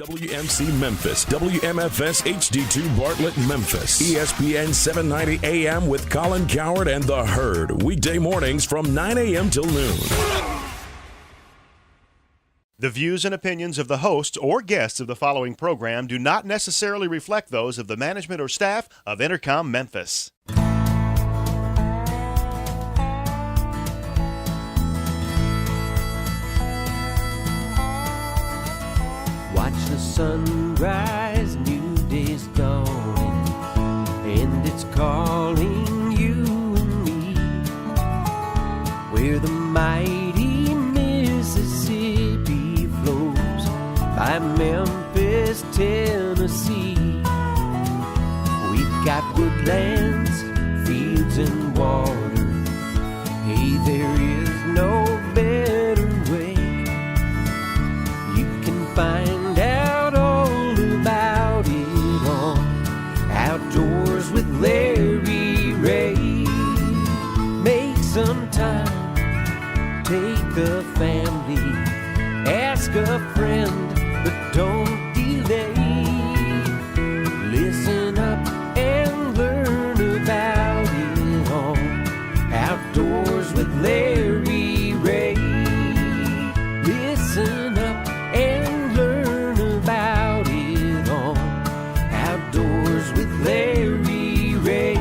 WMC Memphis, WMFS HD2 Bartlett Memphis, ESPN 790 AM with Colin Coward and The Herd, weekday mornings from 9 a.m. till noon. The views and opinions of the hosts or guests of the following program do not necessarily reflect those of the management or staff of Intercom Memphis. Watch the sunrise, new day's dawning, and it's calling you and me. Where the mighty Mississippi flows by Memphis, Tennessee. We've got woodlands, fields, and water. Hey, there is no better way. You can find out all about it on Outdoors with Larry Ray. Make some time, take the family, ask a friend, but don't delay. Listen up and learn about it on Outdoors with Larry Ray. Listen up and learn about it on Outdoors with Larry Ray.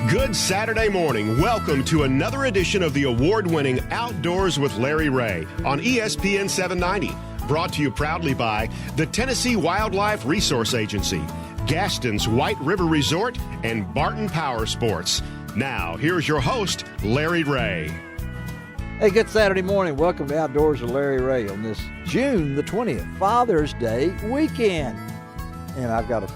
Good Saturday morning. Welcome to another edition of the award-winning Outdoors with Larry Ray on ESPN 790. Brought to you proudly by the Tennessee Wildlife Resource Agency, Gaston's White River Resort, and Barton Power Sports. Now, here's your host, Larry Ray. Hey, good Saturday morning. Welcome to Outdoors with Larry Ray on this June the 20th, Father's Day weekend. And I've got a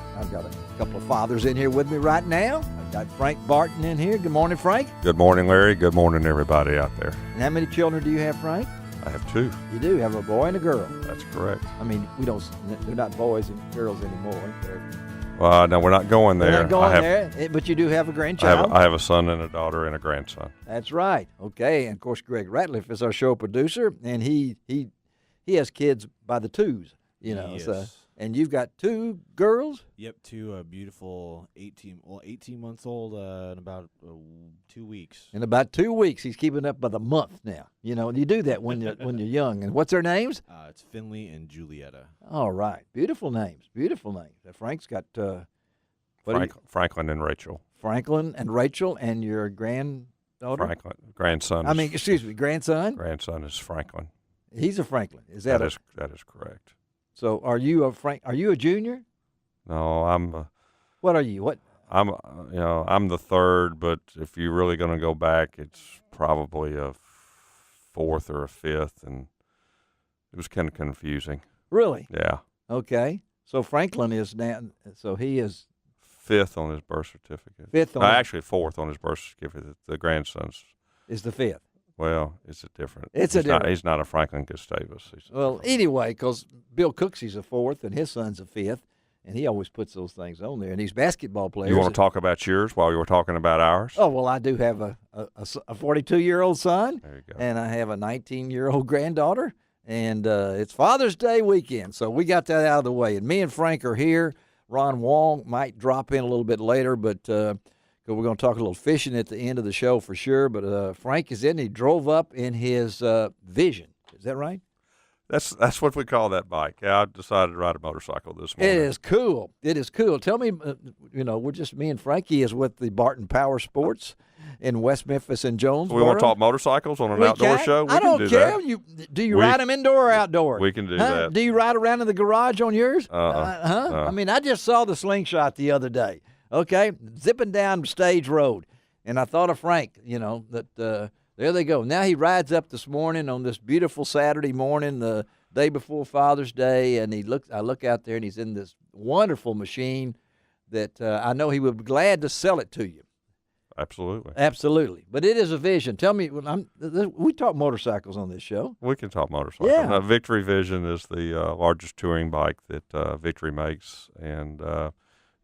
couple of fathers in here with me right now. I've got Frank Barton in here. Good morning, Frank. Good morning, Larry. Good morning, everybody out there. And how many children do you have, Frank? I have two. You do have a boy and a girl. That's correct. I mean, they're not boys and girls anymore. No, we're not going there. They're not going there, but you do have a grandchild. I have a son and a daughter and a grandson. That's right. Okay, and of course, Greg Ratliff is our show producer, and he has kids by the twos, you know. Yes. So, and you've got two girls. Yep, two beautiful 18 months old in about 2 weeks. In about 2 weeks, he's keeping up by the month now. You know, you do that when you're young. And what's their names? It's Finley and Julietta. All right, beautiful names. Beautiful names. Frank's got Franklin and Rachel. Franklin and Rachel, and your granddaughter. Franklin, grandson. Grandson. Grandson is Franklin. He's a Franklin. That is correct. So, are you a junior? No, I'm. What are you? What? I'm the third, but if you're really going to go back, it's probably a fourth or a fifth, and it was kind of confusing. Really? Yeah. Okay. So Franklin is now. So he is fifth on his birth certificate. Actually, fourth on his birth certificate. The grandson's is the fifth. Well, it's a different. He's not a Franklin Gustavus. Anyway, because Bill Cooksey's a fourth and his son's a fifth, and he always puts those things on there. And these basketball players. You want to talk about yours while you were talking about ours? Oh, well, I do have a 42-year-old son. There you go. And I have a 19-year-old granddaughter. And it's Father's Day weekend, so we got that out of the way. And me and Frank are here. Ron Wong might drop in a little bit later, but we're going to talk a little fishing at the end of the show for sure. But Frank is in. He drove up in his Vision. Is that right? That's what we call that bike. Yeah, I decided to ride a motorcycle this morning. It is cool. It is cool. Tell me, we're just me and Frankie is with the Barton Power Sports in West Memphis and Jonesboro. We want to talk motorcycles on an outdoor show? I don't care. Do you ride them indoor or outdoor? We can do that. Do you ride around in the garage on yours? I mean, I just saw the slingshot the other day. Okay, zipping down Stage Road, and I thought of Frank. That there they go. Now he rides up this morning on this beautiful Saturday morning, the day before Father's Day, and I look out there, and he's in this wonderful machine that I know he would be glad to sell it to you. Absolutely. But it is a Vision. Tell me, we talk motorcycles on this show. We can talk motorcycles. Yeah. Now, Victory Vision is the largest touring bike that Victory makes, and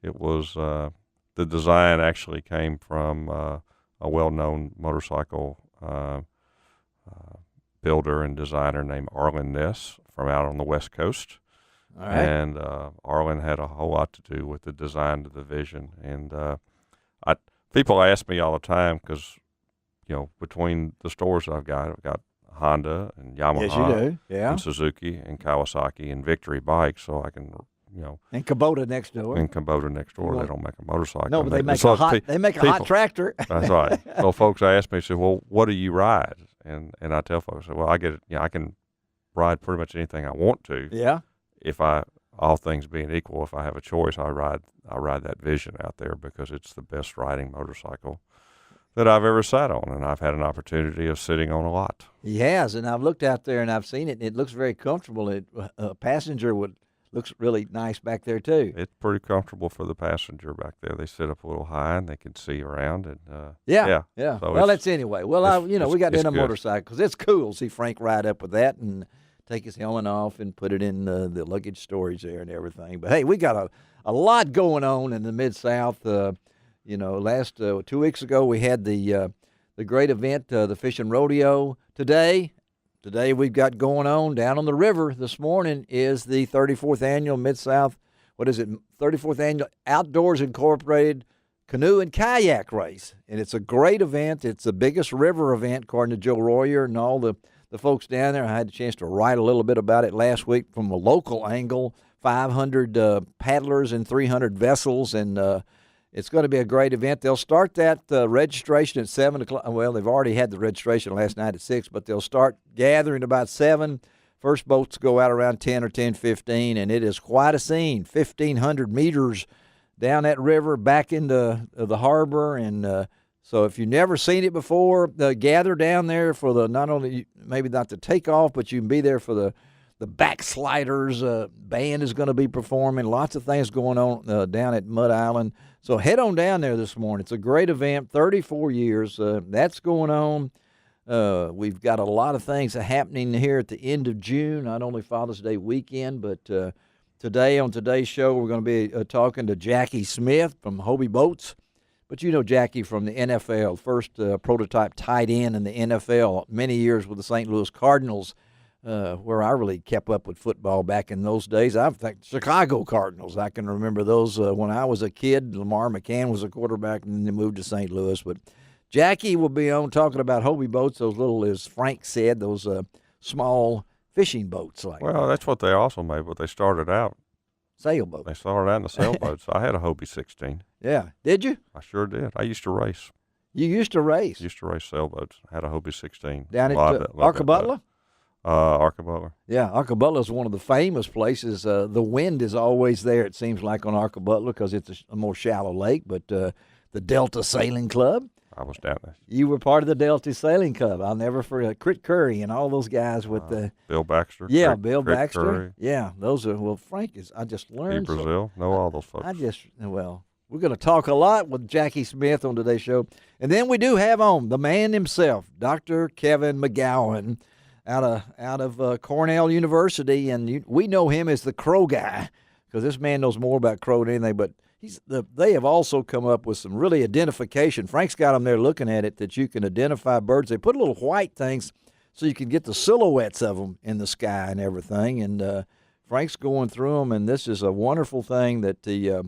it was the design actually came from a well-known motorcycle builder and designer named Arlen Ness from out on the West Coast. All right. And Arlen had a whole lot to do with the design of the vision. And people ask me all the time because, between the stores I've got Honda and Yamaha, Yes, you do. Yeah. and Suzuki and Kawasaki and Victory bikes, so I can, And Kubota next door. and Kubota next door. They don't make a motorcycle. No, but they make so a hot. They make a hot people- tractor. That's right. So folks ask me, say, well, what do you ride? And I tell folks, well, I get it. I can ride pretty much anything I want to. Yeah. If all things being equal, if I have a choice, I ride that Vision out there because it's the best riding motorcycle that I've ever sat on, and I've had an opportunity of sitting on a lot. He has, and I've looked out there and I've seen it. And it looks very comfortable. A passenger looks really nice back there too. It's pretty comfortable for the passenger back there. They sit up a little high and they can see around. And Yeah. So Well, that's anyway. Well, we got it's in a good. motorcycle because it's cool. See Frank ride up with that and take his helmet off and put it in the luggage storage there and everything. But hey, we got a lot going on in the Mid-South. Last 2 weeks ago we had the great event, the fishing rodeo. Today we've got going on down on the river this morning is the 34th annual Mid-South, 34th annual Outdoors Incorporated Canoe and Kayak Race. And it's a great event. It's the biggest river event, according to Joe Royer and all the folks down there. I had a chance to write a little bit about it last week from a local angle, 500 paddlers and 300 vessels, and it's going to be a great event. They'll start that registration at 7 o'clock. Well, they've already had the registration last night at 6, but they'll start gathering about 7. First boats go out around 10 or 10:15, and it is quite a scene, 1,500 meters down that river back into the harbor. And so if you've never seen it before, gather down there for not only maybe not the takeoff, but you can be there for the Backsliders band is going to be performing. Lots of things going on down at Mud Island. So head on down there this morning. It's a great event, 34 years. That's going on. We've got a lot of things happening here at the end of June, not only Father's Day weekend, but today on today's show we're going to be talking to Jackie Smith from Hobie Boats. But you know Jackie from the NFL, first prototype tight end in the NFL, many years with the St. Louis Cardinals, where I really kept up with football back in those days. I think Chicago Cardinals. I can remember those when I was a kid. Lamar McCann was a quarterback, and then they moved to St. Louis. But Jackie will be on talking about Hobie Boats, those little, as Frank said, those small fishing boats. Well, that's what they also made, but they started out. Sailboat. They started out in the sailboats. I had a Hobie 16. Yeah. Did you? I sure did. I used to race. You used to race? Used to race sailboats. I had a Hobie 16. Down at Loved Arcabutler? Arcabutler. Yeah, Arcabutler is one of the famous places. The wind is always there, it seems like, on Arcabutler because it's a more shallow lake. But the Delta Sailing Club, I was down there. you were part of the Delta Sailing Club. I'll never forget Crit Curry and all those guys with the Bill Baxter. yeah, Crick- Bill Crick Baxter. Curry, Yeah, those are Frank is. I just Steve learned. Brazil. Know all those folks. We're going to talk a lot with Jackie Smith on today's show, and then we do have on the man himself, Dr. Kevin McGowan, out of Cornell University, and we know him as the Crow guy because this man knows more about crow than anything. But they have also come up with some really identification. Frank's got them there looking at it that you can identify birds. They put little white things so you can get the silhouettes of them in the sky and everything. And Frank's going through them, and this is a wonderful thing that the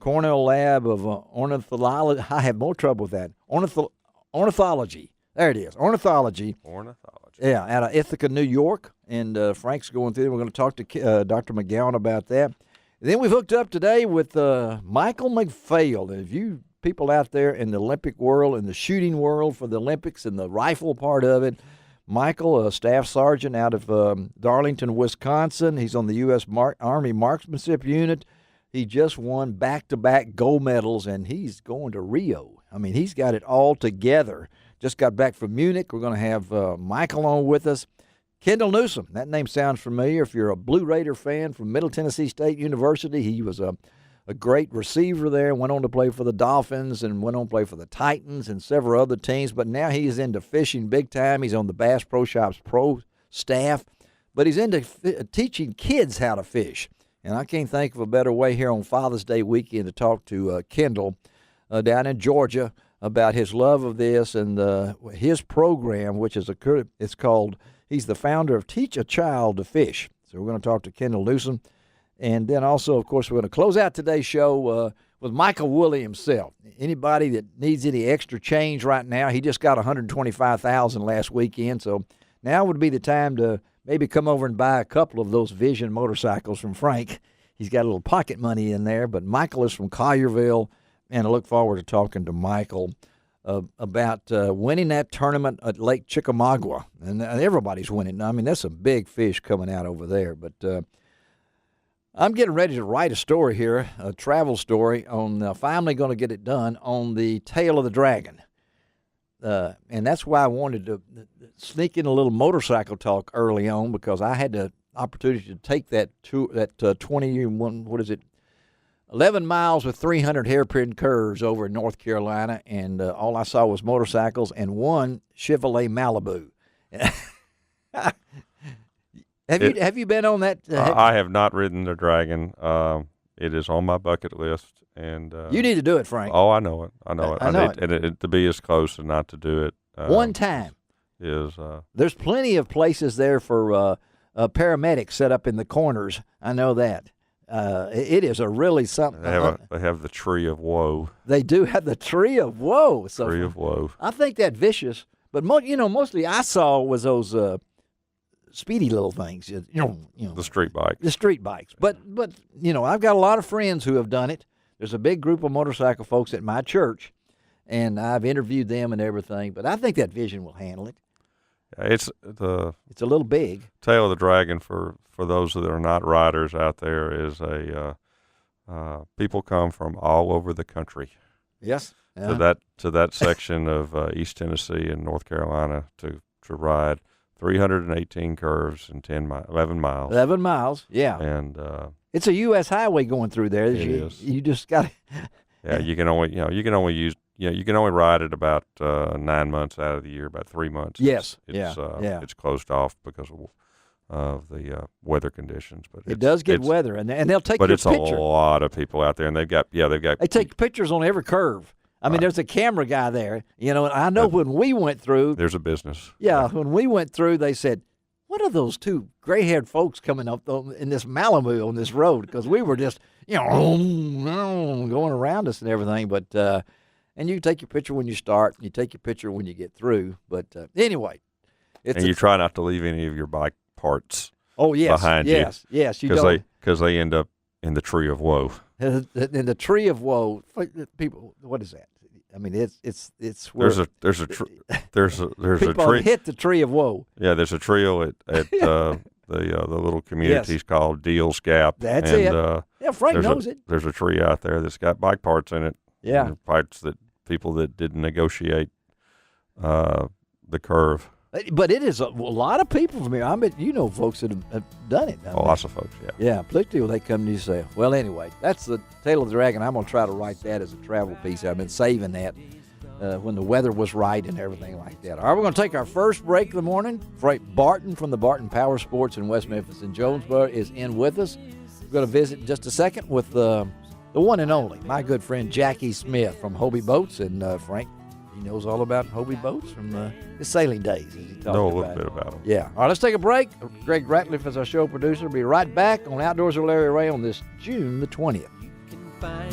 Cornell Lab of Ornithology. I have more trouble with that. Ornithology. There it is. Ornithology. Yeah, out of Ithaca, New York. And Frank's going through. We're going to talk to Dr. McGowan about that. And then we've hooked up today with Michael McPhail. And if you people out there in the Olympic world, in the shooting world for the Olympics and the rifle part of it, Michael, a staff sergeant out of Darlington, Wisconsin. He's on the U.S. Army Marksmanship Unit. He just won back-to-back gold medals, and he's going to Rio. I mean, he's got it all together. Just got back from Munich. We're going to have Michael on with us. Kendall Newsom, that name sounds familiar. If you're a Blue Raider fan from Middle Tennessee State University, he was a great receiver there, went on to play for the Dolphins and went on to play for the Titans and several other teams. But now he's into fishing big time. He's on the Bass Pro Shops pro staff, but he's into teaching kids how to fish. And I can't think of a better way here on Father's Day weekend to talk to Kendall down in Georgia about his love of this and his program, which is it's called, he's the founder of Teach a Child to Fish. So we're going to talk to Kendall Newsom. And then also, of course, we're going to close out today's show with Michael Woolley himself. Anybody that needs any extra change right now, he just got $125,000 last weekend. So now would be the time to maybe come over and buy a couple of those Vision motorcycles from Frank. He's got a little pocket money in there. But Michael is from Collierville, and I look forward to talking to Michael about winning that tournament at Lake Chickamauga. And everybody's winning. I mean, that's some big fish coming out over there. But I'm getting ready to write a story here, a travel story, on finally going to get it done on the Tail of the Dragon. And that's why I wanted to sneak in a little motorcycle talk early on, because I had the opportunity to take that 11 miles with 300 hairpin curves over in North Carolina, and all I saw was motorcycles and one Chevrolet Malibu. Have you been on that? I have not ridden the Dragon. It is on my bucket list, and you need to do it, Frank. Oh, I know it. I know it. And to be as close and not to do it one time is. There's plenty of places there for paramedics set up in the corners. I know that. It is a really something. They have the Tree of Woe. They do have the Tree of Woe. So Tree of Woe. I think that vicious, but mostly I saw was those speedy little things. The street bike. The street bikes. But I've got a lot of friends who have done it. There's a big group of motorcycle folks at my church, and I've interviewed them and everything. But I think that Vision will handle it. It's a little big. Tail of the Dragon, for those that are not riders out there, is people come from all over the country. Yes. To that section of East Tennessee and North Carolina to ride 318 curves in 11 miles. 11 miles, yeah. And it's a U.S. highway going through there. It is. You just got to. Yeah, you can only ride it about 9 months out of the year, about 3 months. Yes. It's closed off because of the weather conditions. But it does get weather, and they'll take. But your it's picture. A lot of people out there, and they take pictures on every curve. I mean, there's a camera guy there, and I know when we went through. There's a business. Yeah, when we went through, they said, "What are those two gray-haired folks coming up in this Malibu on this road?" Because we were just, going around us and everything. But and you take your picture when you start, and you take your picture when you get through. But anyway, and you try not to leave any of your bike parts. Oh yes, behind you. Yes, you don't. Because they end up in the Tree of Woe. In the Tree of Woe, people. What is that? I mean, it's where there's a people tree. Hit the Tree of Woe. Yeah, there's a trail at the little communities called Deals Gap. That's it. Yeah, Frank knows it. There's a tree out there that's got bike parts in it. Yeah, parts that people that didn't negotiate the curve. But it is a lot of people from here. I bet folks that have done it. Lots of folks, yeah. Yeah, particularly when they come to you and say, well, anyway, that's the Tail of the Dragon. I'm going to try to write that as a travel piece. I've been saving that when the weather was right and everything like that. All right, we're going to take our first break of the morning. Barton from the Barton Power Sports in West Memphis and Jonesboro is in with us. We're going to visit in just a second with the one and only, my good friend Jackie Smith from Hobie Boats. And Frank, he knows all about Hobie Boats from his sailing days. As he know a little bit about them. Yeah. All right, let's take a break. Greg Ratliff is our show producer. We'll be right back on Outdoors with Larry Ray on this June the 20th. You can find